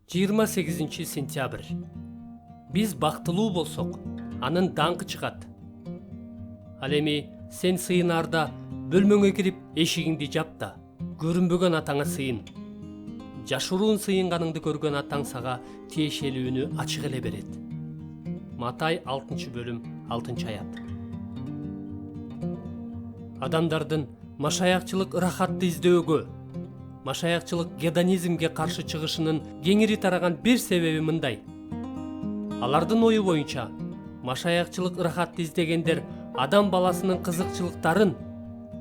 28 сентябрь. Биз бактылуу болсок, анын даңкы чыгат. Ал эми сен сыйынаарда бөлмөңө кирип эшигиңди жап да, көрүнбөгөн атаңа сыйын. Жашыруун сыйынганыңды көргөн атаң сага тиешелүүнү ачык эле берет. Матай 6-бөлүм 6-аят. Адамдардын машаякчылык рахатты издөөгө, машаякчылык гедонизмге каршы чыгышынын кеңири тараган бир себеби мындай. Алардын ою боюнча, машаякчылык рахатты издегендер адам баласынын кызыкчылыктарын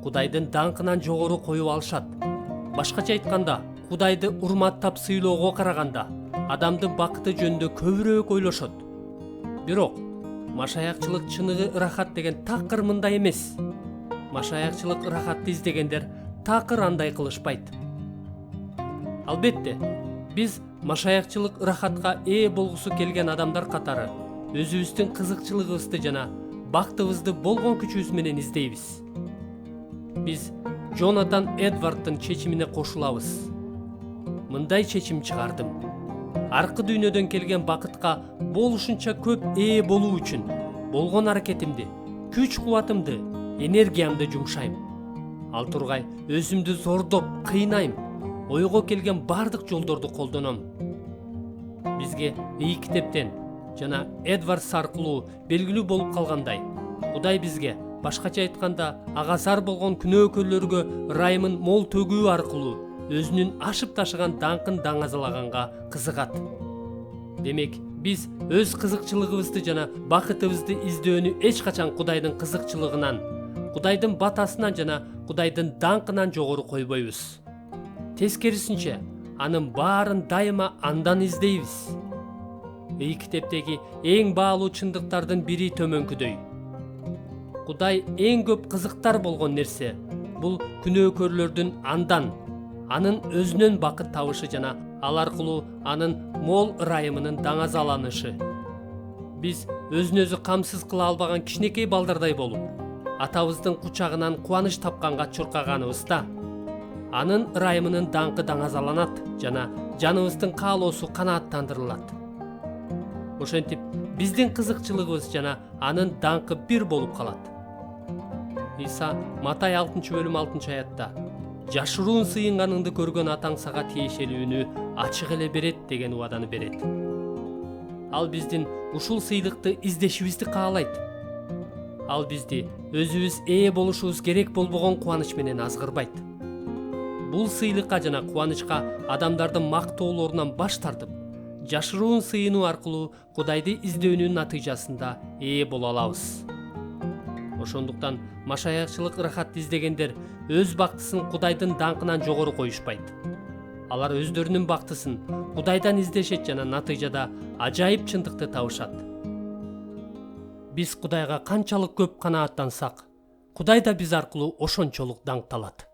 Кудайдын даңкынан жогору коюп алышат. Башкача айтканда, Кудайды урматтап сыйлоого караганда, адамдын бакыты жөнүндө көбүрөөк ойлошот. Бирок, машаякчылык чыныгы рахат деген такыр мындай эмес. Машаякчылык рахатты издегендер такыр андай кылышпайт. Албетте, биз машаякчылык рахатка ээ болгусу келген адамдар катары өзүбүздүн кызыкчылыгыбызды жана бактыбызды болгон күчүбүз менен издейбиз. Биз Джонатан Эдвардтын чечимине кошулабыз. Мындай чечим чыгардым. Аркы дүйнөдөн келген бакытка болушунча көп ээ болуу үчүн болгон аракетимди, күч-кубатымды, энергиямды жумшайм. Ал тургай өзүмдү зордоп, кыйнайм. Ойго келген бардык жолдорду колдоном. Бизге ий китептен жана Эдвардс аркылуу белгилүү болуп калгандай, Кудай бизге, башкача айтканда, ага зар болгон күнөөкөрлөргө ырайымын мол төгүү аркылуу өзүнүн ашып ташыган даңкын даңазалаганга кызыгат. Демек, биз өз кызыкчылыгыбызды жана бакытыбызды издөөнү эч качан Кудайдын кызыкчылыгынан, Кудайдын батасынан жана Кудайдын даңкынан жогору койбойбуз. Тескерисинче, анын баарын дайыма андан издейбиз. Ий китептеги эң баалуу чындыктардын бири төмөнкүдөй. Кудай эң көп кызыктар болгон нерсе бул күнөөкөрлөрдүн андан, анын өзүнөн бакыт табышы жана ал аркылуу анын мол ырайымынын даңазаланышы. Биз өзүн өзү камсыз кыла албаган кичинекей балдардай болуп, атабыздын кучагынан кубаныч тапканга чуркаганыбызда, анын ырайымынын даңкы даңазаланат жана жаныбыздын каалоосу канааттандырылат. Ошентип, биздин кызыкчылыгыбыз жана анын даңкы бир болуп калат. Иса Матай 6-бөлүм 6-аятта жашыруун сыйынганыңды көргөн атаң сага тиешелүүнү ачык эле берет деген убаданы берет. Ал биздин ушул сыйлыкты издешибизди каалайт. Ал бизди өзүбүз ээ болушубуз керек болбогон кубаныч менен азгырбайт. Бул сыйлыкка жана кубанычка адамдардын мактоолорунан баш тартып, жашыруун сыйынуу аркылуу Кудайды издөөнүн натыйжасында ээ боло алабыз. Ошондуктан машаякчылык рахатты издегендер өз бактысын Кудайдын даңкынан жогору коюшпайт. Алар өздөрүнүн бактысын Кудайдан издешет жана натыйжада ажайып чындыкты табышат. Биз Кудайга канчалык көп канааттансак, Кудай да биз аркылуу ошончолук даңкталат.